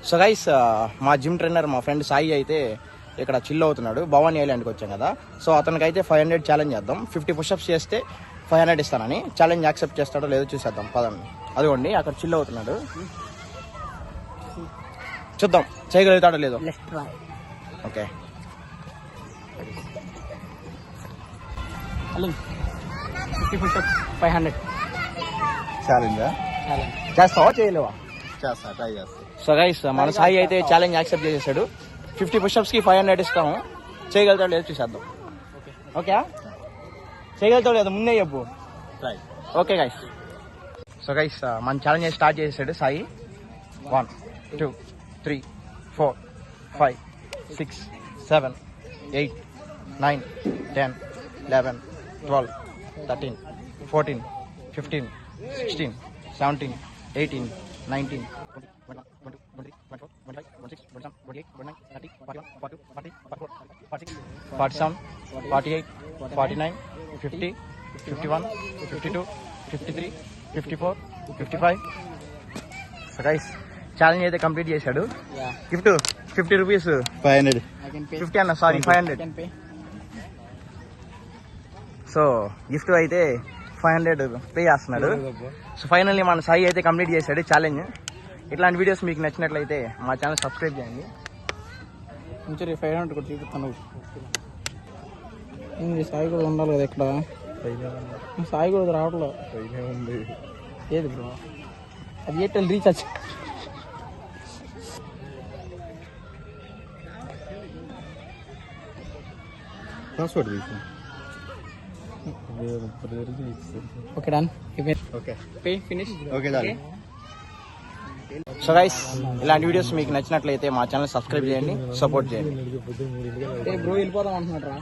So guys మా gym trainer మా friend Sai అయితే ఇక్కడ చిల్ అవుతున్నాడు. భవానీ ఐలాండ్కి వచ్చాం కదా. సో అతనికి అయితే 500 ఛాలెంజ్ చేద్దాం. 50 పుషప్స్ చేస్తే 500 ఇస్తానని. ఛాలెంజ్ యాక్సెప్ట్ చేస్తాడో లేదో చూసేద్దాం పదండి. అదిగోండి అక్కడ చిల్ అవుతున్నాడు, చూద్దాం చేయగలుగుతాడో లేదో. Okay 50 push-ups 500 ఛాలెంజా? చేస్తావా చేయలేవా? చేస్తా, ట్రై చేస్తా. సో గైస్ మన సాయి అయితే ఛాలెంజ్ యాక్సెప్ట్ చేసేసాడు. 50 పుషప్స్కి 500 ఇస్తాము. చేయగలుగుతాడు లేదో చూసేద్దాం. ఓకే చేయగలుగుతాడు లేదా ముందే చెప్పు. Try. Okay guys. So guys మన ఛాలెంజ్ స్టార్ట్ చేసాడు సాయి. 1 2 3 4 5 6 7 8 9 10 11 12 13 14 15 16 17 18 19 47 48 49 50 51 52 53 54 55. సో గైస్ ఛాలెంజ్ అయితే కంప్లీట్ చేశాడు. Gift 50 rupees. 500. 50 అన్న సారీ 500. సో గిఫ్ట్ అయితే 500 పే చేస్తున్నాడు. సో ఫైనల్లీ మన సాయి అయితే కంప్లీట్ చేశాడు ఛాలెంజ్. ఇట్లాంటి వీడియోస్ మీకు నచ్చినట్లయితే మా ఛానల్ సబ్స్క్రైబ్ చేయండి. మంచి 500 కూడా చూపిస్తాను. సాయి కూడా ఉండాలి కదా ఇక్కడ. సాయి కూడా రావట్లేదు. ఏది బ్రో అది ఎయిర్టెల్ రీఛార్జ్. పాస్వర్డ్ తీసు. Okay done. Okay pay finish. Okay చాలు. సో గైస్ ఇలాంటి వీడియోస్ మీకు నచ్చినట్లయితే మా ఛానల్ సబ్స్క్రైబ్ చేయండి, సపోర్ట్ చేయండి. బ్రో వెళ్ళిపోదాం అంటున్నాడు రా.